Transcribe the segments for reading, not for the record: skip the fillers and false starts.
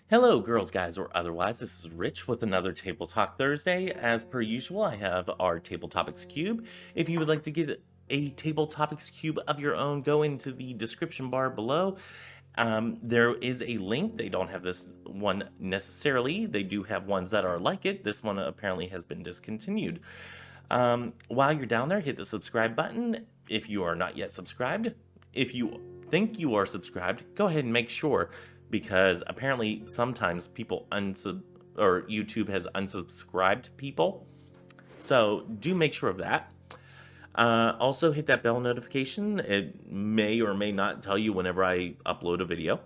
Hello, girls, guys, or otherwise. This is Rich with another Table Talk Thursday. As per usual, I have our Table Topics Cube. If you would like to get a Table Topics Cube of your own, go into the description bar below. There is a link. They don't have this one necessarily. They do have ones that are like it. This one apparently has been discontinued. While you're down there, hit the subscribe button if you are not yet subscribed. If you think you are subscribed, go ahead and make sure, because apparently sometimes people or YouTube has unsubscribed people. So do make sure of that. Also hit that bell notification. It may or may not tell you whenever I upload a video.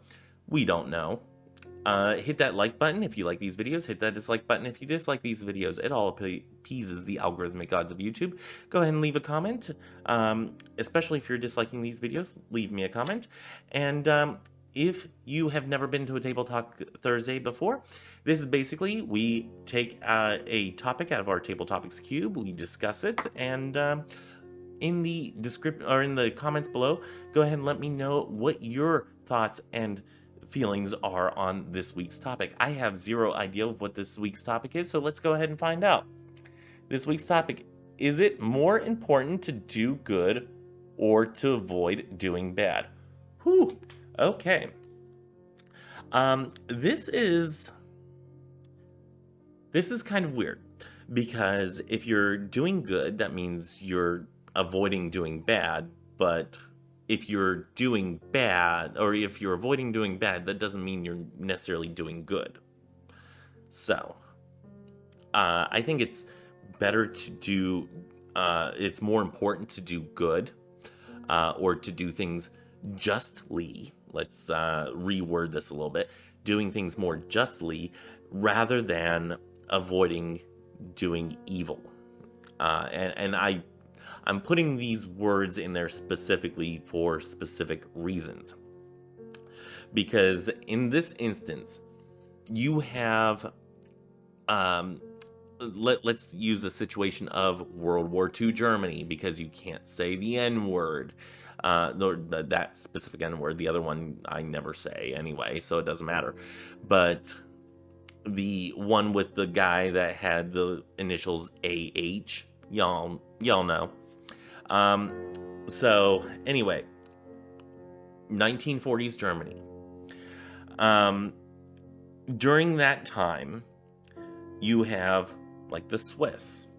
We don't know. Hit that like button if you like these videos. Hit that dislike button if you dislike these videos. It all appeases the algorithmic gods of YouTube. Go ahead and leave a comment. Especially if you're disliking these videos, leave me a comment. And if you have never been to a Table Talk Thursday before, this is basically, we take a topic out of our Table Topics Cube, we discuss it, and in the description or in the comments below, go ahead and let me know what your thoughts and feelings are on this week's topic. I have zero idea of what this week's topic is, so let's go ahead and find out. This week's topic: is it more important to do good or to avoid doing bad? Whew. Okay. This is kind of weird, because if you're doing good, that means you're avoiding doing bad, but if you're doing bad, or if you're avoiding doing bad, that doesn't mean you're necessarily doing good. So, I think it's better to do, it's more important to do good, or to do things justly. Let's reword this a little bit. Doing things more justly rather than avoiding doing evil. I'm putting these words in there specifically for specific reasons. Because in this instance, you have, let's use a situation of World War II Germany, because you can't say the N-word. That specific N-word. The other one I never say anyway, so it doesn't matter. But the one with the guy that had the initials AH, y'all know. So anyway, 1940s Germany. During that time, you have like the Swiss,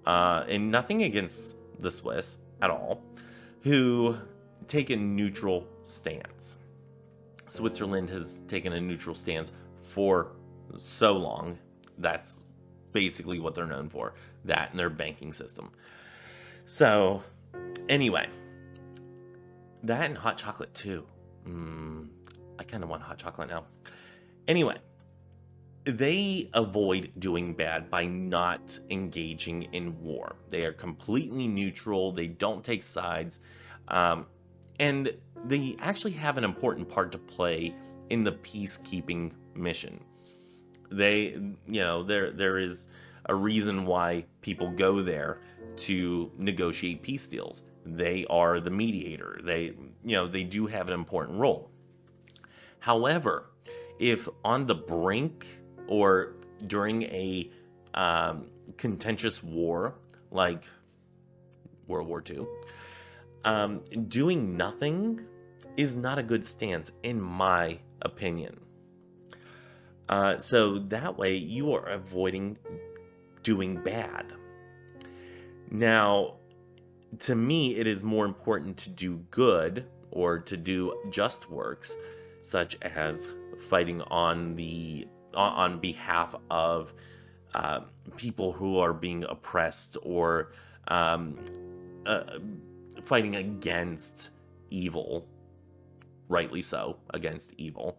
and nothing against the Swiss at all, who take a neutral stance. Switzerland has taken a neutral stance for so long. That's basically what they're known for, that and their banking system. So, anyway, that and hot chocolate too. I kind of want hot chocolate now. Anyway, they avoid doing bad by not engaging in war. They are completely neutral. They don't take sides. And they actually have an important part to play in the peacekeeping mission. There is a reason why people go there to negotiate peace deals. They are the mediator. They do have an important role. However, if on the brink or during a contentious war like World War II, doing nothing is not a good stance, in my opinion. So that way you are avoiding doing bad. Now, to me, it is more important to do good, or to do just works, such as fighting on behalf of people who are being oppressed, or fighting against evil, rightly so, against evil.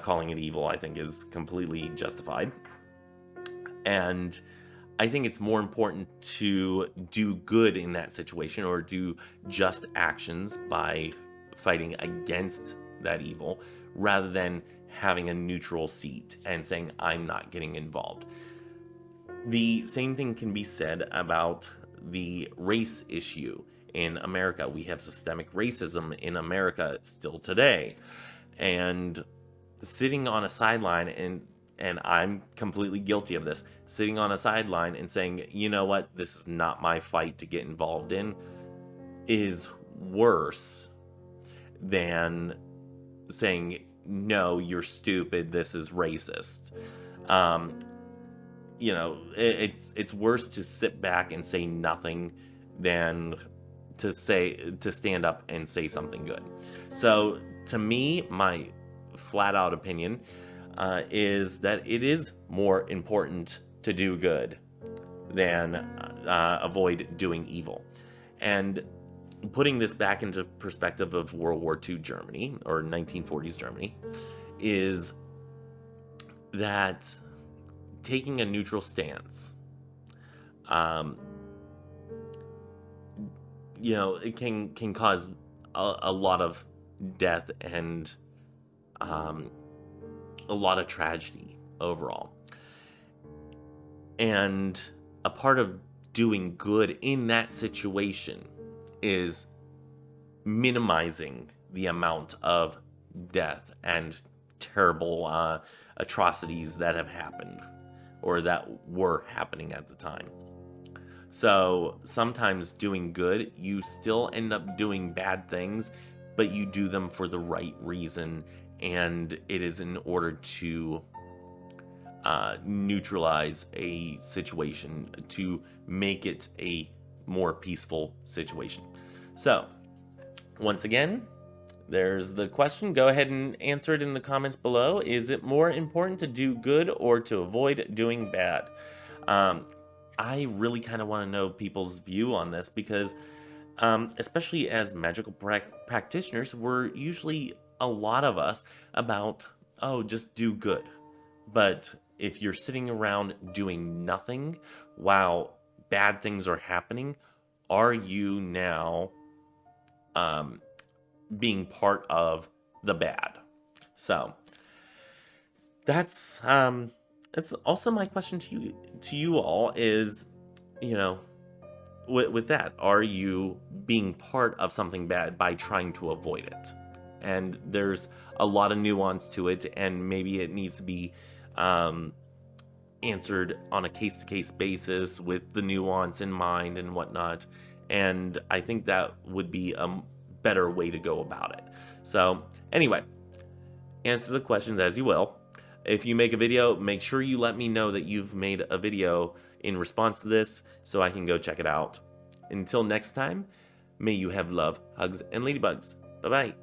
Calling it evil, I think, is completely justified. And I think it's more important to do good in that situation, or do just actions by fighting against that evil, rather than having a neutral seat and saying, I'm not getting involved. The same thing can be said about the race issue in America. We have systemic racism in America still today. And sitting on a sideline, and I'm completely guilty of this, sitting on a sideline and saying, you know what, this is not my fight to get involved in, is worse than saying, no, you're stupid, this is racist. It's worse to sit back and say nothing than to stand up and say something good. So to me, my flat out opinion is that it is more important to do good than avoid doing evil. And putting this back into perspective of World War II Germany, or 1940s Germany, is that taking a neutral stance, it can cause a lot of death and a lot of tragedy overall. And a part of doing good in that situation is minimizing the amount of death and terrible atrocities that have happened or that were happening at the time. So sometimes doing good, you still end up doing bad things, but you do them for the right reason, and it is in order to neutralize a situation, to make it a more peaceful situation. So, once again, there's the question. Go ahead and answer it in the comments below. Is it more important to do good or to avoid doing bad? I really kind of want to know people's view on this because, especially as magical practitioners, we're usually, a lot of us, about, oh, just do good. But if you're sitting around doing nothing while bad things are happening, are you now being part of the bad? So that's also my question to you all is, with that, are you being part of something bad by trying to avoid it? And there's a lot of nuance to it, and maybe it needs to be answered on a case-to-case basis with the nuance in mind and whatnot. And I think that would be a better way to go about it. So anyway, answer the questions as you will. If you make a video, make sure you let me know that you've made a video in response to this so I can go check it out. Until next time, may you have love, hugs, and ladybugs. Bye-bye.